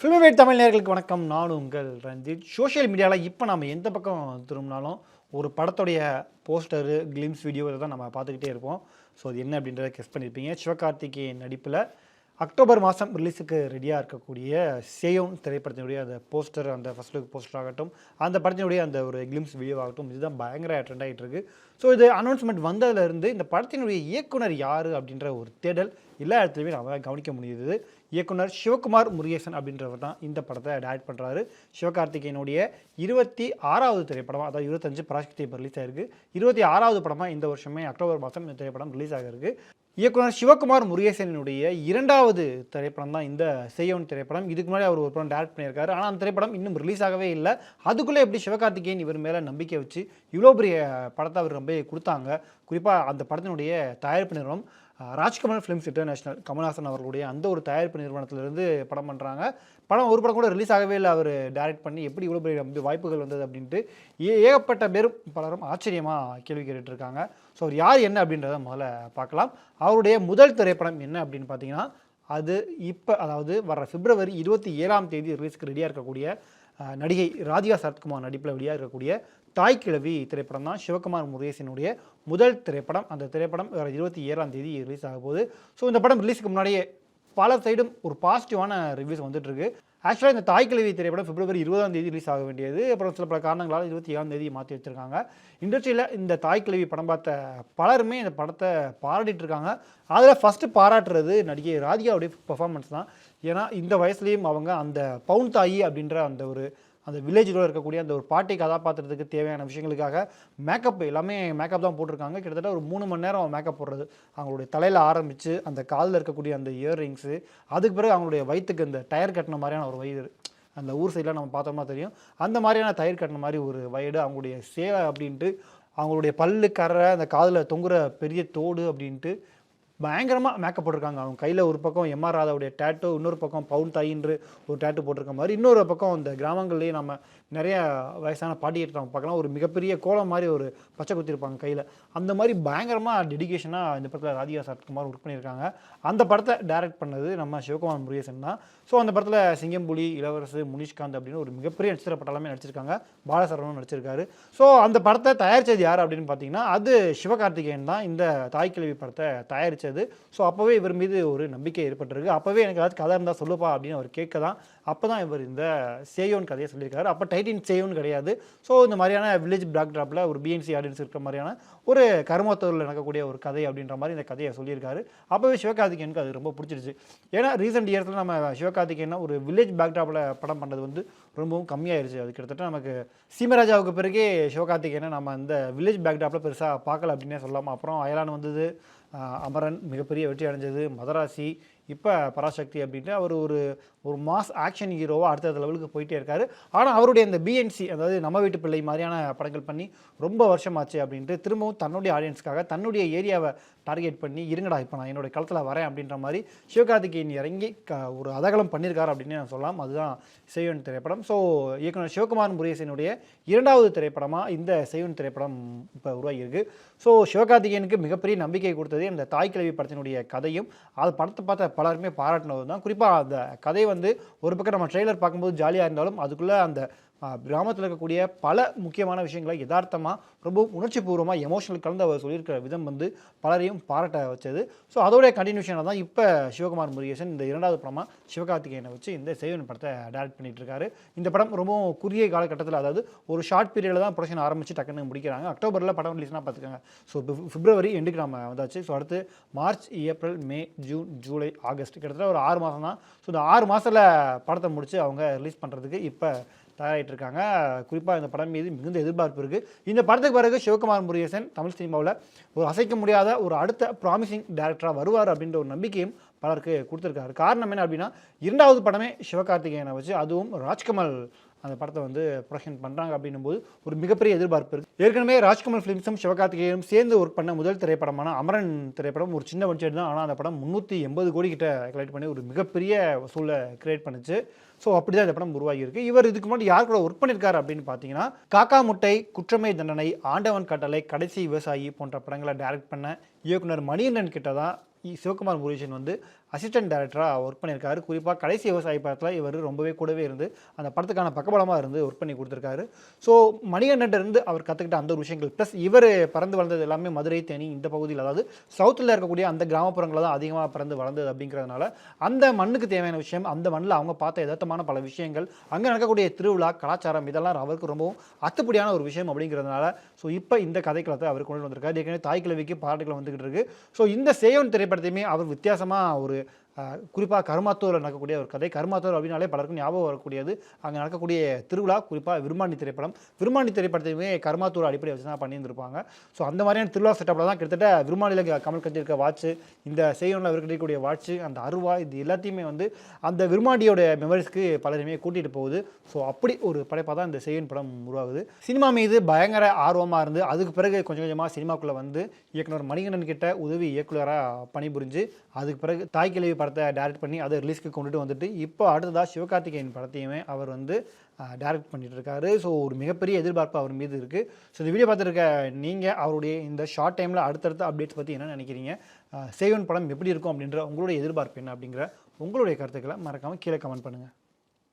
ஃபில்ம்வேட் தமிழ் நேயர்களுக்கு வணக்கம். நான் உங்கள் ரஞ்சித். சோஷியல் மீடியாவில் இப்போ நம்ம எந்த பக்கம் திரும்பினாலும் ஒரு படத்துடைய போஸ்டரு, கிளிம்ஸ் வீடியோ இதை தான் நம்ம பார்த்துக்கிட்டே இருப்போம். ஸோ அது என்ன அப்படின்றத கெஸ் பண்ணியிருப்பீங்க. சிவகார்த்திகேயன் நடிப்பில் அக்டோபர் மாதம் ரிலீஸுக்கு ரெடியாக இருக்கக்கூடிய சேயோன் திரைப்படத்தினுடைய அந்த போஸ்டர், அந்த ஃபர்ஸ்ட் லுக் போஸ்டர் ஆகட்டும், அந்த படத்தினுடைய அந்த ஒரு கிளிம்ஸ் வீடியோ ஆகட்டும், இதுதான் பயங்கர ட்ரெண்ட் ஆகிட்டு இருக்கு. ஸோ இது அனௌன்ஸ்மெண்ட் வந்ததுலேருந்து இந்த படத்தினுடைய இயக்குனர் யார் அப்படின்ற ஒரு தேடல் எல்லா இடத்துலையுமே நம்ம கவனிக்க முடியுது. இயக்குனர் சிவகுமார் முருகேசன் அப்படின்றவர் தான் இந்த படத்தை டைரக்ட் பண்ணுறாரு. சிவகார்த்திகேயனுடைய 26வது திரைப்படம், அதாவது 25 பராசக்தி இப்போ ரிலீஸ் ஆகிருக்கு. 26வது படமாக இந்த வருஷமே அக்டோபர் மாதம் இந்த திரைப்படம் ரிலீஸ் ஆகிருக்கு. இயக்குனர் சிவகுமார் முருகேசனுடைய 2வது திரைப்படம் தான் இந்த சேயோன் திரைப்படம். இதுக்கு முன்னாடி அவர் ஒரு படம் டைரக்ட் பண்ணியிருக்காரு. ஆனால் அந்த திரைப்படம் இன்னும் ரிலீஸ் ஆகவே இல்லை. அதுக்குள்ளே எப்படி சிவகார்த்திகேயன் இவர் மேலே நம்பிக்கை வச்சு இவ்வளோ பெரிய படத்தை அவர் ரொம்ப கொடுத்தாங்க. குறிப்பாக அந்த படத்தினுடைய தயாரிப்பு நிறுவனம் ராஜ்கமல் ஃபிலிம்ஸ் இன்டர்நேஷனல், கமல்ஹாசன் அவர்களுடைய அந்த ஒரு தயாரிப்பு நிறுவனத்திலிருந்து படம் பண்ணுறாங்க. படம் ஒரு படம் கூட ரிலீஸ் ஆகவே இல்லை. அவர் டைரக்ட் பண்ணி எப்படி இவ்வளோ பெரிய வாய்ப்புகள் வந்தது அப்படின்ட்டு ஏகப்பட்ட பேரும் பலரும் ஆச்சரியமாக கேள்வி கேட்டுட்ருக்காங்க. ஸோ அவர் யார் என்ன அப்படின்றத முதல்ல பார்க்கலாம். அவருடைய முதல் திரைப்படம் என்ன அப்படின்னு பார்த்தீங்கன்னா, அது இப்போ அதாவது வர பிப்ரவரி 27ஆம் தேதி ரிலீஸ்க்கு ரெடியாக இருக்கக்கூடிய நடிகை ராதிகா சரத்குமார் நடிப்பில் வெளியாக இருக்கக்கூடிய தாய் கிழவி திரைப்படம் தான் சிவகுமார் முருகேசனுடைய முதல் திரைப்படம். அந்த திரைப்படம் 27ஆம் தேதி ரிலீஸ் ஆக போகுது. ஸோ இந்த படம் ரிலீஸுக்கு முன்னாடியே பல சைடும் ஒரு பாசிட்டிவான ரிவ்யூஸ் வந்துட்டுருக்கு. ஆக்சுவலாக இந்த தாய் கிழவி திரைப்படம் பிப்ரவரி 20ஆம் தேதி ரிலீஸ் ஆக வேண்டியது, அப்புறம் சில பல காரணங்களால் 27ஆம் தேதி மாற்றி வச்சுருக்காங்க. இண்டஸ்ட்ரியில் இந்த தாய் கிழவி படம் பார்த்த பலருமே இந்த படத்தை பாராட்டிட்டு இருக்காங்க. அதில் ஃபஸ்ட்டு பாராட்டுறது நடிகை ராதிகாவுடைய பர்ஃபார்மன்ஸ் தான். ஏன்னா இந்த வயசுலேயும் அவங்க அந்த பவுன் தாயி அப்படின்ற அந்த வில்லேஜில் இருக்கக்கூடிய அந்த ஒரு பாட்டி கதாபாத்திரத்துக்கு தேவையான விஷயங்களுக்காக மேக்கப் எல்லாமே மேக்கப் தான் போட்டிருக்காங்க. கிட்டத்தட்ட ஒரு 3 மணி நேரம் மேக்கப் போடுறது. அவங்களுடைய தலையில் ஆரம்பித்து அந்த காலில் இருக்கக்கூடிய அந்த இயர்ரிங்ஸு, அதுக்கு பிறகு அவங்களுடைய வயிற்றுக்கு அந்த டயர் கட்டின மாதிரியான ஒரு வயிறு, அந்த ஊர் சைடில் நம்ம பார்த்தோம்னா தெரியும், அந்த மாதிரியான டயர் கட்டின மாதிரி ஒரு வயடு, அவங்களுடைய சேலை அப்படின்ட்டு, அவங்களுடைய பல்லு கரை, அந்த காதில் தொங்குற பெரிய தோடு அப்படின்ட்டு பயங்கரமாக மேக்கப் போட்டிருக்காங்க. அவங்க கையில் ஒரு பக்கம் எம்ஆர் ராதாவுடைய டேட்டோ, இன்னொரு பக்கம் பவுன் தாயின்று ஒரு டேட்டு போட்டிருக்க மாதிரி, இன்னொரு பக்கம் இந்த கிராமங்கள்லேயே நம்ம நிறைய வயசான பாட்டிகிட்ட நம்ம பார்க்கலாம், ஒரு மிகப்பெரிய கோலம் மாதிரி ஒரு பச்சை குத்திருப்பாங்க கையில். அந்த மாதிரி பயங்கரமாக டெடிகேஷனாக இந்த படத்தில் ராதிகா சரத்குமார் ஒர்க் பண்ணியிருக்காங்க. அந்த படத்தை டைரக்ட் பண்ணது நம்ம சிவகுமார் முருகேசன் தான். ஸோ அந்த படத்தில் சிங்கம்புலி, இளவரசு, முனிஷ்காந்த் அப்படின்னு ஒரு மிகப்பெரிய நட்சத்திர பட்டாலுமே நடிச்சிருக்காங்க. பாலசரவனும் நடிச்சிருக்காரு. ஸோ அந்த படத்தை தயாரித்தது யார் அப்படின்னு பார்த்தீங்கன்னா, அது சிவகார்த்திகேயன் தான் இந்த தாய் கிழவி படத்தை தயாரித்தது. ஸோ அப்போவே இவர் மீது ஒரு நம்பிக்கை ஏற்பட்டிருக்கு. அப்போவே எனக்கு ஏதாச்சும் கதை இருந்தால் சொல்லுப்பா அப்படின்னு அவர் கேட்க தான் அப்போ தான் இவர் இந்த சேயோன் கதையை சொல்லியிருக்காரு. அப்போ டைட்டின் சேயோன் கிடையாது. ஸோ இந்த மாதிரியான வில்லேஜ் பேக்ட்ராப்பில் ஒரு பிஎன்சி ஆடியன்ஸ் இருக்கிற மாதிரியான ஒரு கருமத்தூரில் நடக்கக்கூடிய ஒரு கதை அப்படின்ற மாதிரி இந்த கதையை சொல்லியிருக்காரு. அப்போவே சிவகார்த்திகேயனுக்கு அது ரொம்ப பிடிச்சிருச்சு. ஏன்னா ரீசெண்ட் இயர்ஸில் நம்ம சிவகார்த்திகேயன் ஒரு வில்லேஜ் பேக்ட்ராப்பில் படம் பண்ணுறது ரொம்பவும் கம்மியாயிருச்சு. அது கிட்டத்தட்ட நமக்கு சீமராஜாவுக்கு பிறகே சிவகார்த்திகேயனை நம்ம இந்த வில்லேஜ் பேக்ட்ராப்பில் பெருசாக பார்க்கல அப்படின்னே சொல்லலாம். அப்புறம் அயலான் வந்தது, அமரன் மிகப்பெரிய வெற்றி அடைஞ்சது, மதராசி, இப்போ பராசக்தி அப்படின்ட்டு அவர் ஒரு மாஸ் ஆக்ஷன் ஹீரோவாக அடுத்த லெவலுக்கு போயிட்டே இருக்காரு. ஆனால் அவருடைய இந்த பிஎன்சி, அதாவது நம்ம வீட்டு பிள்ளை மாதிரியான படங்கள் பண்ணி ரொம்ப வருஷமாச்சு அப்படின்ட்டு திரும்பவும் தன்னுடைய ஆடியன்ஸ்க்காக தன்னுடைய ஏரியாவை டார்கெட் பண்ணி, இருங்கடா இப்போ நான் என்னுடைய களத்தில் வரேன் அப்படின்ற மாதிரி சிவகார்த்திகேயன் இறங்கி ஒரு அதகலம் பண்ணியிருக்காரு அப்படின்னு நான் சொல்லலாம். அதுதான் சேயோன் திரைப்படம். ஸோ இயக்குனர் சிவகுமார் முருகேசனுடைய 2வது திரைப்படமாக இந்த சேயோன் திரைப்படம் இப்போ உருவாகியிருக்கு. ஸோ சிவகார்த்திகேயனுக்கு மிகப்பெரிய நம்பிக்கை கொடுத்தது இந்த தாய் கிழவி படத்தினுடைய கதையும், அது படத்தை பார்த்த பலருமே பாராட்டினது தான். குறிப்பாக அந்த கதை ஒரு பக்கம் நம்ம ட்ரெய்லர் பார்க்கும்போது ஜாலியாக இருந்தாலும் அதுக்குள்ளே அந்த கிராமத்தில் இருக்கக்கூடிய பல முக்கியமான விஷயங்களை யதார்த்தமாக ரொம்ப உணர்ச்சி பூர்வமாக எமோஷனல் கலந்து அவர் சொல்லியிருக்கிற விதம் பலரையும் பாராட்ட வச்சது. ஸோ அதோடைய கண்டினியூஷனாக தான் இப்போ சிவகுமார் முருகேசன் இந்த 2வது படமாக சிவகார்த்திகேயனை வச்சு இந்த சேயோன் படத்தை டைரக்ட் பண்ணிட்டு இருக்காரு. இந்த படம் ரொம்பவும் குறுகிய காலகட்டத்தில், அதாவது ஒரு ஷார்ட் பீரியடில் தான் ப்ரொடக்ஷன் ஆரம்பித்து டக்குன்னு முடிக்கிறாங்க. அக்டோபரில் படம் ரிலீஸ்னால் பார்த்துக்கோங்க. ஸோ பிப்ரவரி எண்டுக்கு நம்ம வந்தாச்சு. ஸோ அடுத்து மார்ச், ஏப்ரல், மே, ஜூன், ஜூலை, ஆகஸ்ட், கிட்டத்தட்ட ஒரு 6 மாதம் தான். ஸோ இந்த 6 மாதத்தில் படத்தை முடித்து அவங்க ரிலீஸ் பண்ணுறதுக்கு இப்போ தயாராகிட்டு இருக்காங்க. குறிப்பாக இந்த படம் மீது மிகுந்த எதிர்பார்ப்பு இருக்குது. இந்த படத்துக்கு பிறகு சிவகுமார் முருகேசன் தமிழ் சினிமாவில் ஒரு அசைக்க முடியாத ஒரு அடுத்த ப்ராமிசிங் டைரக்டராக வருவார் அப்படின்ற ஒரு நம்பிக்கையும் பலருக்கு கொடுத்துருக்காரு. காரணம் என்ன அப்படின்னா, 2வது படமே சிவகார்த்திகேயனை வச்சு, அதுவும் ராஜ்கமல் அந்த படத்தை ப்ரொடக்ஷன் பண்ணுறாங்க அப்படின்னும் போது ஒரு மிகப்பெரிய எதிர்பார்ப்பு இருக்குது. ஏற்கனவே ராஜ்கமல் ஃபிலிம்ஸும் சிவகார்த்திகேயனும் சேர்ந்து ஒர்க் பண்ண முதல் திரைப்படமான அமரன் திரைப்படம் ஒரு சின்ன பட்ஜெட் தான். ஆனால் அந்த படம் 380 கோடி கிட்ட கலெக்ட் பண்ணி ஒரு மிகப்பெரிய வசூலை கிரியேட் பண்ணுச்சு. ஸோ அப்படி தான் இந்த படம் உருவாகியிருக்கு. இவர் இதுக்கு முன்னாடி யார் கூட ஒர்க் பண்ணியிருக்காரு அப்படின்னு பார்த்தீங்கன்னா, காக்கா முட்டை, குற்றமே தண்டனை, ஆண்டவன் கட்டளை, கடைசி விவசாயி போன்ற படங்களை டைரக்ட் பண்ண இயக்குனர் மணிகண்டன் கிட்ட தான் சிவகுமார் முருகேசன் அசிஸ்டன்ட் டைரக்டராக ஒர்க் பண்ணியிருக்காரு. குறிப்பாக கடைசி விவசாயி படத்தில் இவர் ரொம்பவே கூடவே இருந்து அந்த படத்துக்கான பக்கபலமாக இருந்து ஒர்க் பண்ணி கொடுத்துருக்காரு. ஸோ மணிகண்டன்ட்டு அவர் கற்றுக்கிட்ட அந்த ஒரு விஷயங்கள் ப்ளஸ் இவர் பிறந்து வளர்ந்தது எல்லாமே மதுரை, தேனி இந்த பகுதியில், அதாவது சவுத்தில் இருக்கக்கூடிய அந்த கிராமப்புறங்களில் தான் அதிகமாக பிறந்து வளர்ந்தது. அப்படிங்கிறதுனால அந்த மண்ணுக்கு தேவையான விஷயம், அந்த மண்ணில் அவங்க பார்த்த யதார்த்தமான பல விஷயங்கள், அங்கே நடக்கக்கூடிய திருவிழா, கலாச்சாரம் இதெல்லாம் அவருக்கு ரொம்பவும் அத்துப்படியான ஒரு விஷயம். அப்படிங்கிறதுனால ஸோ இப்போ இந்த கதைக்களத்தை அவர் கொண்டு வந்திருக்காரு. ஏற்கனவே தாய் கிழவிக்கு பாராட்டுகள் வந்துகிட்டு இருக்கு. ஸோ இந்த சேவன் திரைப்படத்தையுமே அவர் வித்தியாசமாக ஒரு குறிப்பாக கருமாத்தூரில் நடக்கக்கூடிய ஒரு கதை. கருமாத்தூர் அப்படின்னாலே பலருக்கும் ஞாபகம் வரக்கூடியது அங்கே நடக்கக்கூடிய திருவிழா, குறிப்பாக விருமாண்டி திரைப்படம். விருமாண்டி திரைப்படத்தையுமே கருமாத்தூர் அடிப்படை வச்சு தான் பண்ணியிருந்திருப்பாங்க. ஸோ அந்த மாதிரியான திருவிழா செட்டப்பில் தான் கிட்டத்தட்ட விருமாண்டியில் கமல் கட்டியிருக்க வாட்ச்சு, இந்த செய்யணும்ல அவர் கட்டிருக்கக்கூடிய வாட்ச்சு, அந்த அருவா, இது எல்லாத்தையுமே வந்து அந்த விருமாண்டியோட மெமரிஸ்க்கு பலருமே கூட்டிகிட்டு போகுது. ஸோ அப்படி ஒரு படைப்பாக தான் இந்த செய்யன் படம் உருவாகுது. சினிமா மீது பயங்கர ஆர்வமாக இருந்து அதுக்கு பிறகு கொஞ்சம் கொஞ்சமாக சினிமாக்குள்ளே வந்து இயக்குனர் மணிகண்டன் கிட்ட உதவி இயக்குனராக பணிபுரிஞ்சு அதுக்கு பிறகு தாய் கிழவி படத்தை டைரக்ட் பண்ணி அதை ரிலீஸ்க்கு கொண்டுட்டு வந்துட்டு இப்போ அடுத்ததாக சிவகார்த்திகேயன் படத்தையுமே அவர் வந்து டைரக்ட் பண்ணிட்டு இருக்காரு. ஸோ ஒரு மிகப்பெரிய எதிர்பார்ப்பு அவர் மீது இருக்குது. ஸோ இந்த வீடியோ பார்த்துருக்க நீங்கள் அவருடைய இந்த ஷார்ட் டைமில் அடுத்தடுத்த அப்டேட்ஸ் பற்றி என்ன நினைக்கிறீங்க, சேவன் படம் எப்படி இருக்கும் அப்படின்ற உங்களுடைய எதிர்பார்ப்பு என்ன அப்படிங்கிற உங்களுடைய கருத்துக்களை மறக்காமல் கீழே கமெண்ட் பண்ணுங்கள்.